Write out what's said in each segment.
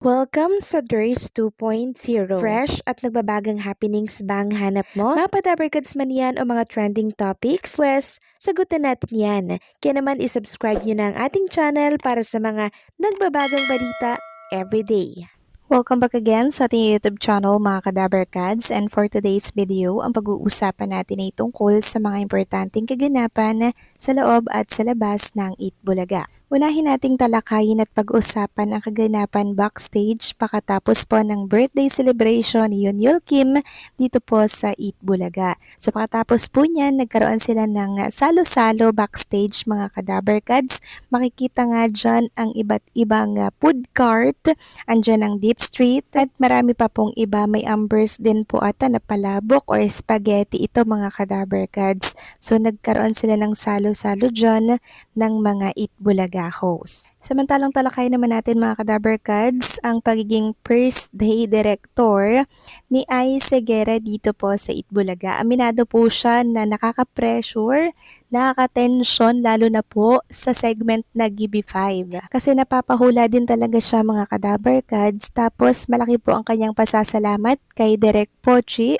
Welcome sa DRS 2.0. Fresh at nagbabagang happenings bang hanap mo? Mga padabarkads man yan o mga trending topics? Pwes, sagutin natin yan. Kaya naman isubscribe nyo na ang ating channel para sa mga nagbabagang balita everyday. Welcome back again sa ating YouTube channel mga Kadabarkads, and for today's video, ang pag-uusapan natin ay tungkol sa mga importanteng kaganapan sa loob at sa labas ng Eat Bulaga. Unahin nating talakayin at pag-usapan ang kaganapan backstage pakatapos po ng birthday celebration ni Yunyul Kim dito po sa Eat Bulaga. So pakatapos po niyan, nagkaroon sila ng salo-salo backstage mga Kadabarkads. Makikita nga dyan ang iba't ibang food cart, andyan ang Deep Street at marami pa pong iba. May ambers din po ata na palabok or spaghetti ito mga Kadabarkads. So nagkaroon sila ng salo-salo dyan ng mga Eat Bulaga host. Samantalang talakay naman natin mga Kadabarkads ang pagiging first day director ni Ai Segura dito po sa Eat Bulaga. Aminado po siya na nakaka-pressure, nakaka-tension lalo na po sa segment na GB5. Kasi napapahula din talaga siya mga Kadabarkads, tapos malaki po ang kanyang pasasalamat kay Direk Pochi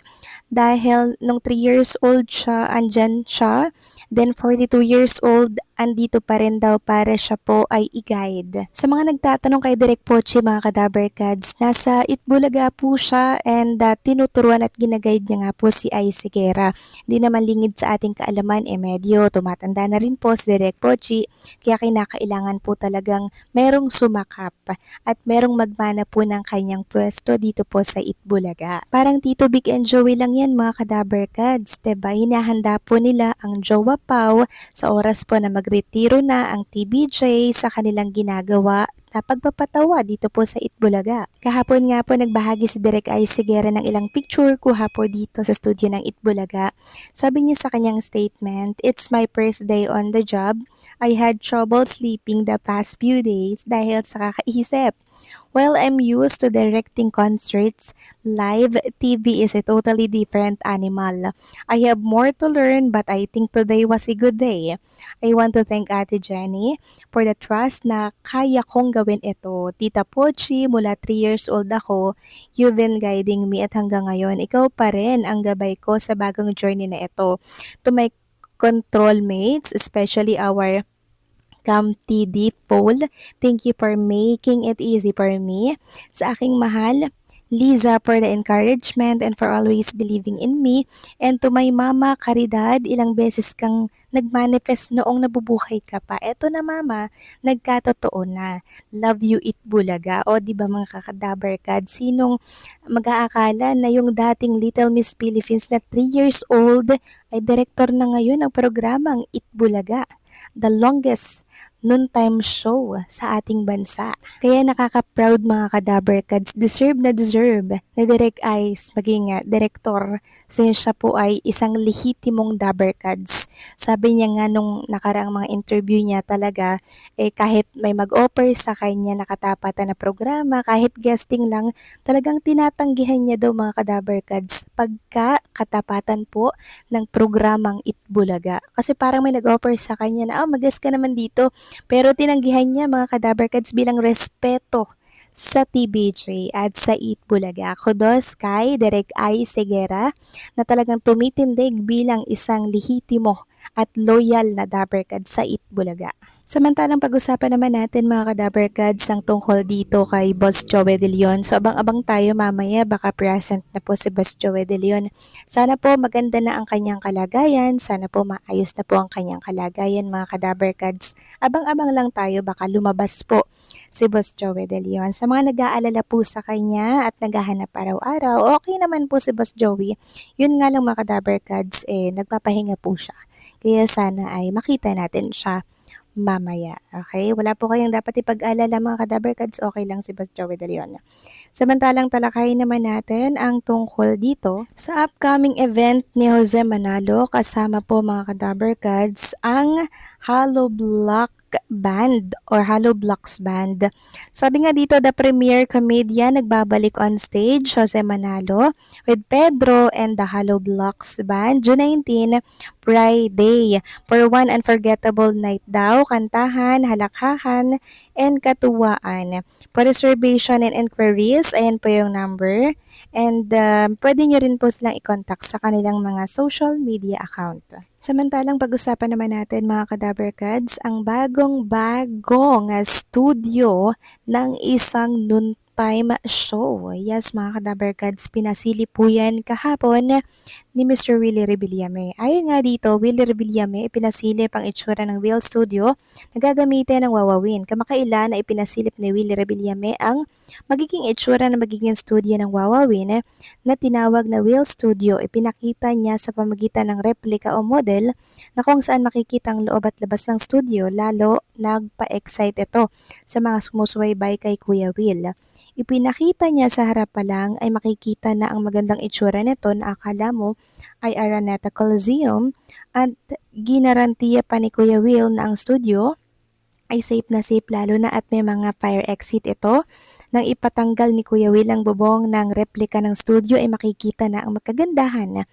dahil nung 3 years old siya, andyan siya. Then 42 years old, andito pa rin daw para siya po ay i-guide. Sa mga nagtatanong kay Direk Pochi mga Kadabarkads, nasa Itbulaga po siya and tinuturuan at ginaguide niya nga po si Ai Segura. Hindi naman lingid sa ating kaalaman, medyo tumatanda na rin po si Direk Pochi, kaya kinakailangan po talagang merong sumakap at merong magmana po ng kanyang pwesto dito po sa Itbulaga. Parang Tito Big and Joey lang yan mga Kadabarkads, diba? Hinahanda po nila ang Jowa Pau sa oras po na magretiro na ang TBJ sa kanilang ginagawa na pagpapatawa dito po sa Itbulaga. Kahapon nga po nagbahagi si Direk Ai Segura ng ilang picture kuha po dito sa studio ng Itbulaga. Sabi niya sa kanyang statement, "It's my first day on the job. I had trouble sleeping the past few days dahil sa kakaisip. While I'm used to directing concerts, live TV is a totally different animal. I have more to learn but I think today was a good day. I want to thank Ate Jenny for the trust na kaya kong gawin ito. Tita Pochi, mula 3 years old ako, you've been guiding me at hanggang ngayon, ikaw pa rin ang gabay ko sa bagong journey na ito. To my control mates, especially our TD poll, thank you for making it easy for me. Sa aking mahal, Liza, for the encouragement and for always believing in me. And to my mama, Caridad, ilang beses kang nagmanifest noong nabubuhay ka pa. Eto na mama, nagkatotoo na. Love you, Itbulaga." O di ba mga kakadabarkad, sinong mag-aakala na yung dating Little Miss Philippines na 3 years old ay direktor na ngayon ng programang Itbulaga, the longest noontime show sa ating bansa. Kaya nakaka-proud mga Kadabarkads, deserve ni Direk Ice maging direktor since siya po ay isang lehitimong Dabarkads. Sabi niya nga nung nakaraang mga interview niya talaga, kahit may mag-offer sa kanya nakatapatan na programa, kahit guesting lang, talagang tinatanggihan niya daw mga Kadabarkads pagka katapatan po ng programang Itbulaga. Kasi parang may nag-offer sa kanya na, mag-guest ka naman dito. Pero tinanggihan niya mga Kadabarkads bilang respeto sa TBJ at sa Eat Bulaga. Kudos kay Direk Ai Segura na talagang tumitindig bilang isang lehitimo at loyal na Dabarkad sa Eat Bulaga. Samantalang pag-usapan naman natin mga Kadabarkads ang tungkol dito kay Boss Joey De Leon. So abang-abang tayo mamaya, baka present na po si Boss Joey De Leon. Sana po maganda na ang kanyang kalagayan, sana po maayos na po ang kanyang kalagayan mga Kadabarkads. Abang-abang lang tayo, baka lumabas po si Boss Joey De Leon. Sa mga nag-aalala po sa kanya at naghahanap araw-araw, okay naman po si Boss Joey. Yun nga lang mga Kadabarkads, nagpapahinga po siya. Kaya sana ay makita natin siya mamaya. Okay? Wala po kayong dapat ipag-alala mga Kadabarkads, okay lang si Boss Joey De Leon. Samantalang talakayin naman natin ang tungkol dito sa upcoming event ni Jose Manalo, kasama po mga Kadabarkads ang Hollow Block Band or Hollow Blocks Band. Sabi nga dito, the premier comedian nagbabalik on stage, Jose Manalo, with Pedro and the Hollow Blocks Band, June 19, Friday for one unforgettable night daw, kantahan, halakhahan, and katuwaan. For reservation and inquiries, ayan po yung number. And pwede nyo rin po silang i-contact sa kanilang mga social media account. Samantalang pag-usapan naman natin mga Kadaver Kads, ang bagong-bagong studio ng isang noontime show. Yes mga Kadaver Kads, pinasili po yan kahapon ni Mr. Willie Rebillame. Ayon nga dito, Willie Rebillame ipinasili pang itsura ng Will Studio na gagamitin ng Wawawin. Kamakailan na ipinasilip ni Willie Rebillame ang magiging itsura ng magiging studio ng Wawawin na tinawag na Will Studio. Ipinakita niya sa pamagitan ng replika o model na kung saan makikita ang loob at labas ng studio, lalo nagpa-excite ito sa mga sumusubaybay kay Kuya Will. Ipinakita niya sa harap pa lang ay makikita na ang magandang itsura nito na akala mo ay Araneta Coliseum at ginarantiya pa ni Kuya Will na ang studio ay safe na safe lalo na at may mga fire exit ito. Nang ipatanggal ni Kuya Will ang bubong ng replika ng studio ay makikita na ang magkagandahan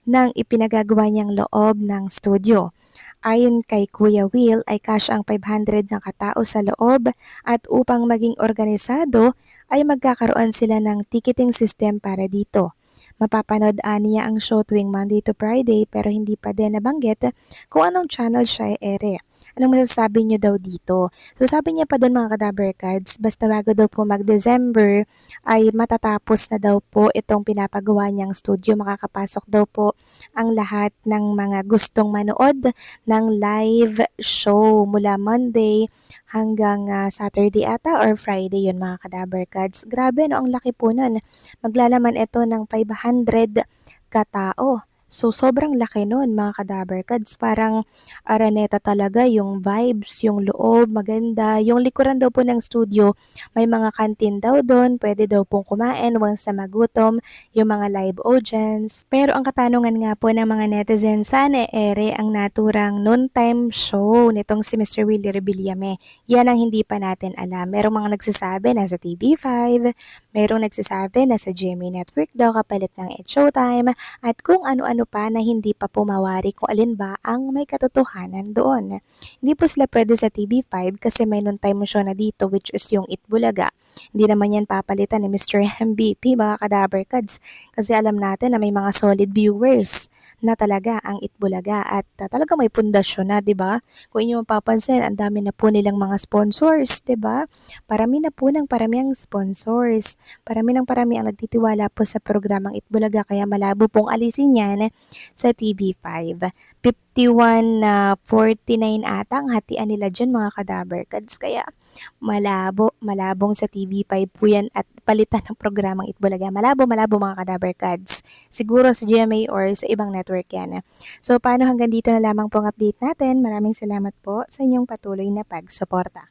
ng ipinagagawa niyang loob ng studio. Ayon kay Kuya Will ay cash ang 500 na katao sa loob at upang maging organisado ay magkakaroon sila ng ticketing system para dito. Mapapanood niya ang show tuwing Monday to Friday pero hindi pa din nabanggit kung anong channel siya ere. Anong masasabi niyo daw dito? So sabi niya pa doon mga Kadaver Cards, basta bago daw po mag-December ay matatapos na daw po itong pinapagawa niyang studio. Makakapasok daw po ang lahat ng mga gustong manood ng live show mula Monday hanggang Saturday ata or Friday yun mga Kadaver Cards. Grabe no, ang laki po nun. Maglalaman ito ng 500 katao. So, sobrang laki nun mga Kadaver Kads. Parang Araneta talaga yung vibes, yung loob, maganda. Yung likuran daw po ng studio, may mga kantin daw doon. Pwede daw pong kumain once na magutom yung mga live audience. Pero ang katanungan nga po ng mga netizens, sana ere ang naturang noontime show nitong si Mr. Willie Rebillame. Yan ang hindi pa natin alam. Merong mga nagsasabi na sa TV5, merong nagsasabi na sa GMA Network daw kapalit ng It's Showtime, at kung ano-ano pa na hindi pa pumawari kung alin ba ang may katotohanan doon. Hindi po sila pwede sa TV5 kasi may noontime show na dito which is yung Itbulaga. Hindi naman yan papalitan ni Mr. MVP mga Kadaver Kads kasi alam natin na may mga solid viewers na talaga ang Itbulaga at talaga may pundasyon na, 'di ba? Kung inyo mapapansin, ang dami na po nilang mga sponsors, 'di ba? Parami na po ng parami ang sponsors. Parami ng parami ang nagtitiwala po sa programang Itbulaga kaya malabo pong alisin yan sa TV5. 51 na 49 ata ang hatian nila dyan mga Kadaver Kads. Kaya malabong sa TV5 po yan at palitan ng programang Itbulaga. Malabo mga Kadaver Kads. Siguro sa GMA or sa ibang network yan. So paano hanggang dito na lamang po ang update natin. Maraming salamat po sa inyong patuloy na pagsuporta.